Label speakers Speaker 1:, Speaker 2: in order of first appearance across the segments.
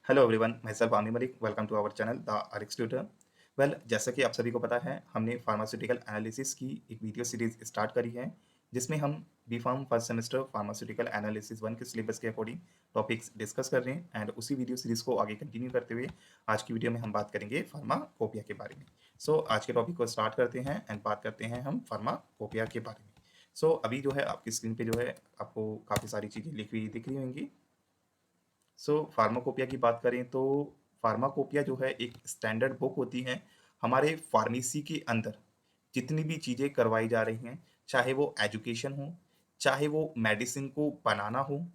Speaker 1: Hello everyone, myself Aamir Malik. Welcome to our channel the RX tutor. जैसा कि आप सभी को पता है, हमने फार्मास्यूटिकल एनालिसिस की एक वीडियो सीरीज स्टार्ट करी है, जिसमें हम B pharm first semester pharmaceutical analysis 1 के सिलेबस के अकॉर्डिंग टॉपिक्स डिस्कस कर रहे हैं। एंड उसी वीडियो सीरीज को आगे कंटिन्यू करते हुए आज की वीडियो में हम बात करेंगे फार्माकोपिया के बारे में। आज के टॉपिक को स्टार्ट करते हैं एंड बात करते हैं हम फार्माकोपिया के बारे में। अभी जो है आपकी स्क्रीन पे जो है आपको काफ़ी सारी चीज़ें लिखी हुई दिख रही होंगी। फार्माकोपिया की बात करें तो फार्माकोपिया जो है एक स्टैंडर्ड बुक होती है हमारे फार्मेसी के अंदर। जितनी भी चीज़ें करवाई जा रही हैं, चाहे वो एजुकेशन हो, चाहे वो मेडिसिन को बनाना हो,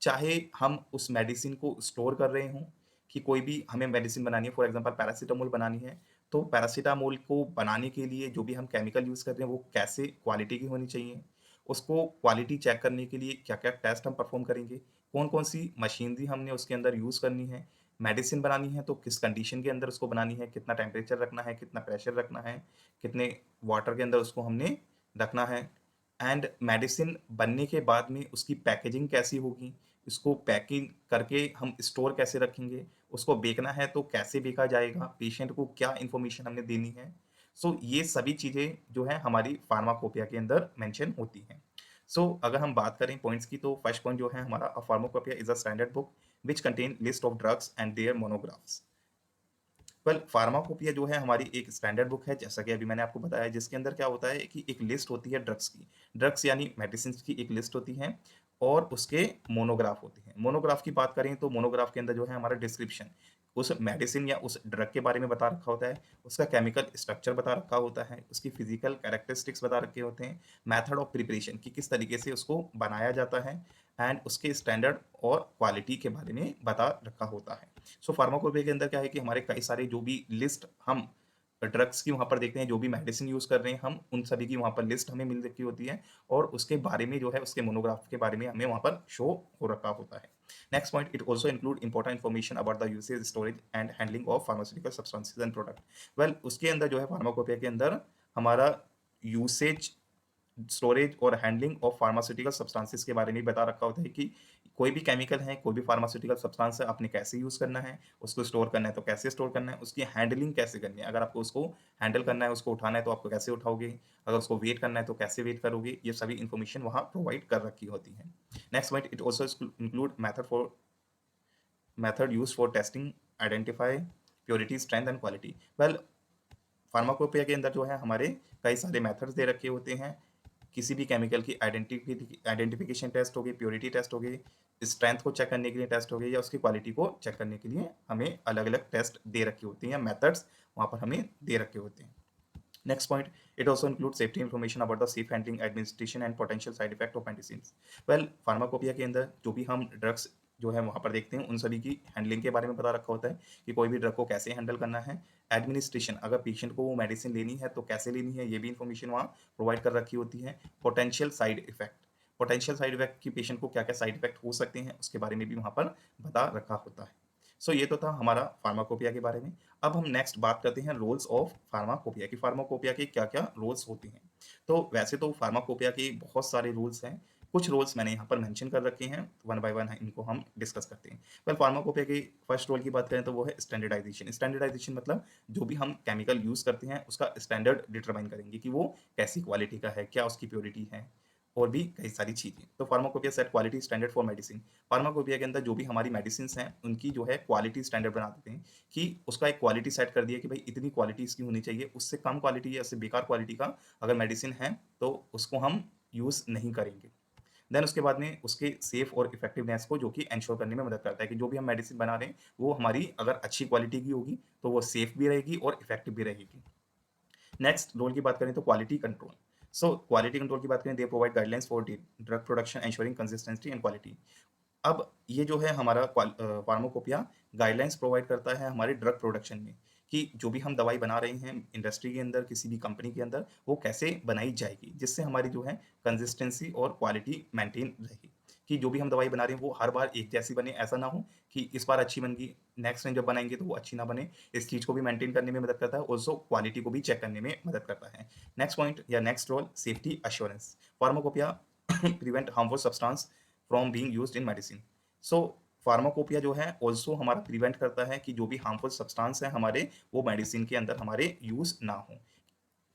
Speaker 1: चाहे हम उस मेडिसिन को स्टोर कर रहे हों, कि कोई भी हमें मेडिसिन बनानी है, फॉर एग्जांपल पैरासिटामोल बनानी है, तो पैरासिटामोल को बनाने के लिए जो भी हम केमिकल यूज़ कर रहे हैं वो कैसे क्वालिटी की होनी चाहिए, उसको क्वालिटी चेक करने के लिए क्या-क्या टेस्ट हम परफॉर्म करेंगे, कौन-कौन सी मशीनरी हमने उसके अंदर यूज़ करनी है, मेडिसिन बनानी है तो किस कंडीशन के अंदर उसको बनानी है, कितना टेम्परेचर रखना है, कितना प्रेशर रखना है, कितने वाटर के अंदर उसको हमने रखना है। एंड मेडिसिन बनने के बाद में उसकी पैकेजिंग कैसी होगी, उसको पैकिंग करके हम स्टोर कैसे रखेंगे, उसको बेचना है तो कैसे बेचा जाएगा, पेशेंट को क्या इन्फॉर्मेशन हमने देनी है। ये सभी चीज़ें जो है हमारी फार्माकोपिया के अंदर मेंशन होती हैं। अगर हम बात करें पॉइंट्स की, तो फर्स्ट पॉइंट जो है हमारा, a pharmacopoeia is a standard book which contain list of drugs and their monographs. Pharmacopoeia जो है हमारी एक स्टैंडर्ड बुक है, जैसा कि अभी मैंने आपको बताया, जिसके अंदर क्या होता है कि एक लिस्ट होती है ड्रग्स की। ड्रग्स यानी मेडिसिन की एक लिस्ट होती है और उसके मोनोग्राफ होते हैं। मोनोग्राफ की बात करें तो मोनोग्राफ के अंदर जो है हमारा डिस्क्रिप्शन उस मेडिसिन या उस ड्रग के बारे में बता रखा होता है, उसका केमिकल स्ट्रक्चर बता रखा होता है, उसकी फिजिकल कैरेक्टरिस्टिक्स बता रखे होते हैं, मेथड ऑफ प्रिपरेशन कि किस तरीके से उसको बनाया जाता है, एंड उसके स्टैंडर्ड और क्वालिटी के बारे में बता रखा होता है। फार्माकोपिया के अंदर क्या है कि हमारे कई सारे जो भी लिस्ट हम ड्रग्स की वहाँ पर देखते हैं, जो भी मेडिसिन यूज़ कर रहे हैं हम, उन सभी की वहाँ पर लिस्ट हमें मिल रखी होती है और उसके बारे में जो है, उसके मोनोग्राफ के बारे में हमें वहाँ पर शो हो रखा होता है। Next point, it also include important information about the usage, storage and handling of pharmaceutical substances and product. उसके अंदर जो है फार्माकोपिया के अंदर हमारा यूसेज, स्टोरेज और हैंडलिंग ऑफ फार्मास्यूटिकल सब्सटेंसेस के बारे में बता रखा होता है कि कोई भी केमिकल है, कोई भी फार्मास्यूटिकल सब्सटेंस है, आपने कैसे यूज़ करना है, उसको स्टोर करना है तो कैसे स्टोर करना है, उसकी हैंडलिंग कैसे करनी है, अगर आपको उसको हैंडल करना है, उसको उठाना है तो आपको कैसे उठाओगे, अगर उसको वेट करना है तो कैसे वेट करोगे, ये सभी इन्फॉर्मेशन वहाँ प्रोवाइड कर रखी होती है। Next point, it also include method use for testing, identify purity, strength and quality. Pharmacopoeia के अंदर जो है हमारे कई सारे मेथड्स दे रखे होते हैं। किसी भी केमिकल की आइडेंटिफिकेशन टेस्ट होगी, प्योरिटी टेस्ट होगी, स्ट्रेंथ को चेक करने के लिए टेस्ट होगी, या उसकी क्वालिटी को चेक करने के लिए हमें अलग अलग टेस्ट दे रखी होती हैं, या मेथड्स वहाँ पर हमें दे रखे होते हैं। Next point, it also includes safety information about the safe handling, administration and potential side effect of medicines. Pharmacopoeia के अंदर जो भी हम ड्रग्स जो है वहाँ पर देखते हैं, उन सभी की हैंडलिंग के बारे में बता रखा होता है कि कोई भी ड्रग को कैसे हैंडल करना है। एडमिनिस्ट्रेशन, अगर पेशेंट को वो मेडिसिन लेनी है तो कैसे लेनी है, ये भी इन्फॉर्मेशन वहाँ प्रोवाइड कर रखी होती है। पोटेंशियल साइड इफेक्ट की पेशेंट को क्या क्या साइड इफेक्ट हो सकते हैं, उसके बारे में भी वहाँ पर बता रखा होता है। ये तो था हमारा फार्माकोपिया के बारे में। अब हम नेक्स्ट बात करते हैं रोल्स ऑफ फार्माकोपिया की। फार्माकोपिया के क्या-क्या रोल्स होते हैं। वैसे तो फार्माकोपिया के बहुत सारे रूल्स हैं। कुछ रूल्स मैंने यहाँ पर मेंशन कर रखे हैं, वन बाय वन इनको हम डिस्कस करते हैं। फार्माकोपिया की फर्स्ट रोल की बात करें तो वो है स्टैंडर्डाइजेशन। स्टैंडर्डाइजेशन मतलब जो भी हम केमिकल यूज़ करते हैं उसका स्टैंडर्ड डिटरमाइन करेंगे कि वो कैसी क्वालिटी का है, क्या उसकी प्योरिटी है, और भी कई सारी चीज़ें। Pharmacopoeia set quality standard for medicine. Pharmacopoeia के अंदर जो भी हमारी मेडिसिन्स हैं, उनकी जो है क्वालिटी स्टैंडर्ड बना देते हैं कि उसका एक क्वालिटी सेट कर दिया कि भाई इतनी क्वालिटी इसकी होनी चाहिए, उससे कम क्वालिटी या उससे बेकार क्वालिटी का अगर मेडिसिन है तो उसको हम यूज़ नहीं करेंगे। देन उसके बाद में उसके सेफ और इफेक्टिवनेस को जो कि एंश्योर करने में मदद करता है कि जो भी हम मेडिसिन बना रहे हैं वो हमारी अगर अच्छी क्वालिटी की होगी तो वो सेफ भी रहेगी और इफेक्टिव भी रहेगी। नेक्स्ट रोल की बात करें तो क्वालिटी कंट्रोल। क्वालिटी कंट्रोल की बात करें, they provide guidelines for drug production ensuring consistency and quality. अब ये जो है हमारा फार्माकोपिया गाइडलाइंस प्रोवाइड करता है हमारे ड्रग प्रोडक्शन में, कि जो भी हम दवाई बना रहे हैं इंडस्ट्री के अंदर, किसी भी कंपनी के अंदर, वो कैसे बनाई जाएगी जिससे हमारी जो है कंसिस्टेंसी और क्वालिटी मेंटेन रहेगी। कि जो भी हम दवाई बना रहे हैं वो हर बार एक जैसी बने, ऐसा ना हो कि इस बार अच्छी बन गई, नेक्स्ट टाइम जब बनाएंगे तो वो अच्छी ना बने। इस चीज़ को भी मेंटेन करने में मदद करता है, ऑल्सो क्वालिटी को भी चेक करने में मदद करता है। नेक्स्ट पॉइंट या next role, safety assurance. Pharmacopoeia prevent harmful substance from being used in medicine. Pharmacopoeia जो है ऑल्सो हमारा प्रिवेंट करता है कि जो भी हार्मफुल सब्सटेंस है हमारे, वो मेडिसिन के अंदर हमारे यूज़ ना हो।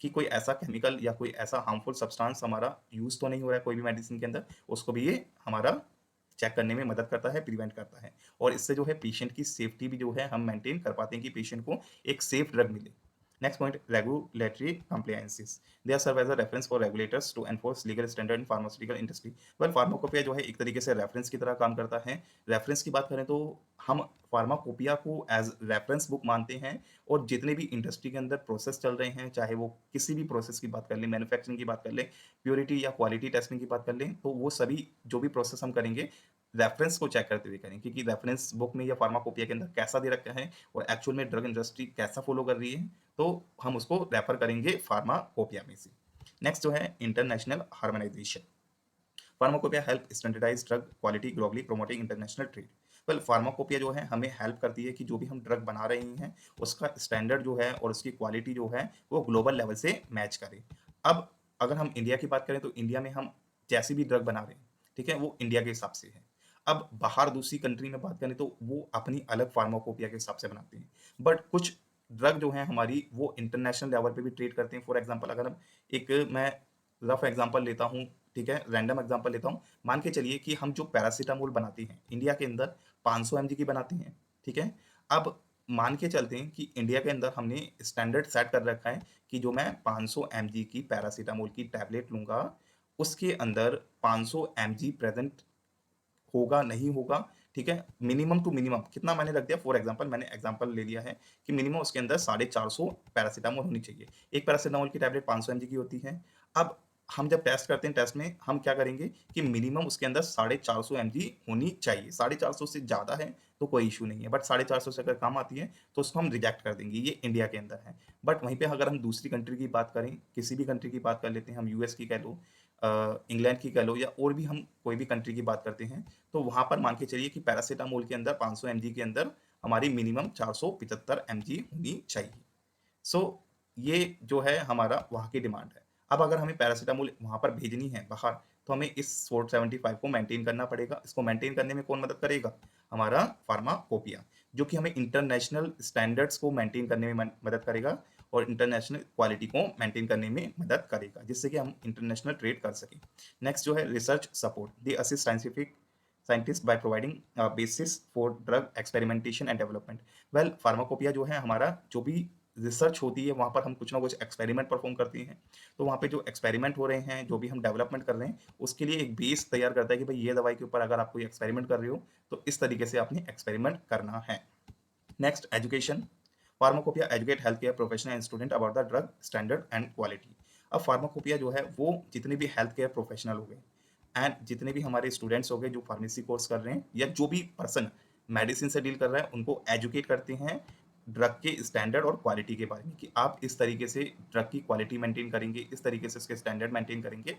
Speaker 1: कि कोई ऐसा केमिकल या कोई ऐसा हार्मफुल सब्सटेंस हमारा यूज़ तो नहीं हो रहा है कोई भी मेडिसिन के अंदर, उसको भी ये हमारा चेक करने में मदद करता है, प्रिवेंट करता है। और इससे जो है पेशेंट की सेफ्टी भी जो है हम मेंटेन कर पाते हैं कि पेशेंट को एक सेफ ड्रग मिले। Next point, regulatory compliances. They are serve as a reference for regulators to enforce legal standard in pharmaceutical industry. Well pharmacopoeia जो है एक तरीके से रेफरेंस की तरह काम करता है। रेफरेंस की बात करें तो हम फार्माकोपिया को एज़ रेफरेंस बुक मानते हैं और जितने भी इंडस्ट्री के अंदर प्रोसेस चल रहे हैं, चाहे वो किसी भी प्रोसेस की बात कर लें, मैन्युफैक्चरिंग की बात कर लें, प्योरिटी या क्वालिटी टेस्टिंग की बात कर लें, तो वो सभी जो भी प्रोसेस हम करेंगे, रेफरेंस को चेक करते हुए करें, क्योंकि रेफरेंस बुक में या फार्माकोपिया के अंदर कैसा दे रखा है और एक्चुअल में ड्रग इंडस्ट्री कैसा फॉलो कर रही है, तो हम उसको रेफर करेंगे फार्माकोपिया में से। नेक्स्ट जो है international harmonisation. Pharmacopoeia help standardise drug quality globally promoting international trade. Well pharmacopoeia जो है हमें हेल्प करती है कि जो भी हम ड्रग बना रहे हैं उसका स्टैंडर्ड जो है और उसकी क्वालिटी जो है वो ग्लोबल लेवल से मैच करे। अब अगर हम इंडिया की बात करें तो इंडिया में हम जैसी भी ड्रग बना रहे हैं, ठीक है, वो इंडिया के हिसाब से है। अब बाहर दूसरी कंट्री में बात करें तो वो अपनी अलग फार्माकोपिया के हिसाब से बनाते हैं। बट कुछ ड्रग जो है हमारी वो इंटरनेशनल लेवल पे भी ट्रेड करते हैं। फॉर एग्जांपल अगर हम एक मैं रफ एग्जांपल लेता हूँ, ठीक है, रैंडम एग्जांपल लेता हूँ। मान के चलिए कि हम जो पैरासिटामोल बनाते हैं इंडिया के अंदर 500 mg की बनाते हैं, ठीक है। अब मान के चलते हैं कि इंडिया के अंदर हमने स्टैंडर्ड सेट कर रखा है कि जो मैं 500 mg की पैरासिटामोल की टैबलेट लूंगा उसके अंदर 500 mg प्रेजेंट होगा, नहीं होगा, ठीक है? मिनिमम टू मिनिमम कितना मैंने रख दिया, फॉर एग्ज़ाम्पल मैंने एग्ज़ाम्पल ले लिया है कि मिनिमम उसके अंदर 450 पैरासिटामोल होनी चाहिए। एक पैरासिटामोल की टैबलेट 500 एमजी की होती है। अब हम जब टेस्ट करते हैं, टेस्ट में हम क्या करेंगे कि मिनिमम उसके अंदर 450 एमजी होनी चाहिए। 450 से ज़्यादा है तो कोई इश्यू नहीं है, बट 450 से अगर कम आती है तो उसको हम रिजेक्ट कर देंगे। ये इंडिया के अंदर है। बट वहीं पे अगर हम दूसरी कंट्री की बात करें, किसी भी कंट्री की बात कर लेते हैं, हम यूएस की कह लो, इंग्लैंड की कह लो, या और भी हम कोई भी कंट्री की बात करते हैं, तो वहाँ पर मान के चलिए कि पैरासिटामोल के अंदर 500 एमजी के अंदर हमारी मिनिमम 475 एमजी होनी चाहिए। सो ये जो है हमारा वहाँ की डिमांड है। अब अगर हमें पैरासिटामोल वहाँ पर भेजनी है बाहर, तो हमें इस 475 को मेंटेन करना पड़ेगा। इसको मेंटेन करने में कौन मदद करेगा? हमारा फार्माकोपिया, जो कि हमें इंटरनेशनल स्टैंडर्ड्स को मेंटेन करने में मदद करेगा और इंटरनेशनल क्वालिटी को मेंटेन करने में मदद करेगा, जिससे कि हम इंटरनेशनल ट्रेड कर सकें। नेक्स्ट जो है research support. They assist scientist by providing basis for drug experimentation and development. Well pharmacopoeia जो है हमारा जो भी रिसर्च होती है वहाँ पर हम कुछ ना कुछ एक्सपेरिमेंट परफॉर्म करते हैं। तो वहाँ पे जो एक्सपेरिमेंट हो रहे हैं, जो भी हम डेवलपमेंट कर रहे हैं, उसके लिए एक बेस तैयार करता है कि भाई ये दवाई के ऊपर अगर आप कोई एक्सपेरिमेंट कर रहे हो तो इस तरीके से आपने एक्सपेरिमेंट करना है। Next education. Pharmacopoeia educate health care professional and student about the drug standard and quality. अब फार्माकोपिया जो है वो जितने भी हेल्थ केयर प्रोफेशनल हो गए एंड जितने भी हमारे स्टूडेंट्स हो गए जो फार्मेसी कोर्स कर रहे हैं या जो भी पर्सन मेडिसिन से डील कर रहा है, उनको एजुकेट करते हैं ड्रग के स्टैंडर्ड और क्वालिटी के बारे में कि आप इस तरीके से ड्रग की क्वालिटी मेंटेन करेंगे, इस तरीके से उसके स्टैंडर्ड मेंटेन करेंगे।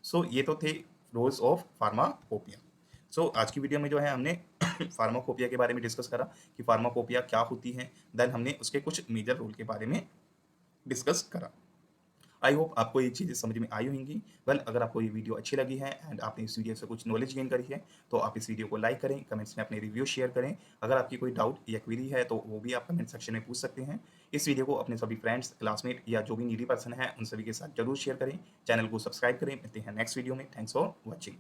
Speaker 1: सो ये तो थे रोल्स ऑफ फार्माकोपिया। सो आज की वीडियो में जो है हमने फार्माकोपिया के बारे में डिस्कस करा कि फार्माकोपिया क्या होती है, देन हमने उसके कुछ मेजर रोल के बारे में डिस्कस करा। आई होप आपको ये चीज़ें समझ में आई होंगी। वेल अगर आपको ये वीडियो अच्छी लगी है एंड आपने इस वीडियो से कुछ नॉलेज गेन करी है, तो आप इस वीडियो को लाइक करें, कमेंट्स में अपने रिव्यू शेयर करें। अगर आपकी कोई डाउट या क्वेरी है तो वो भी आप कमेंट सेक्शन में पूछ सकते हैं। इस वीडियो को अपने सभी फ्रेंड्स, क्लासमेट या जो भी नीडी पर्सन है उन सभी के साथ जरूर शेयर करें। चैनल को सब्सक्राइब करें। मिलते हैं नेक्स्ट वीडियो में। Thanks for watching.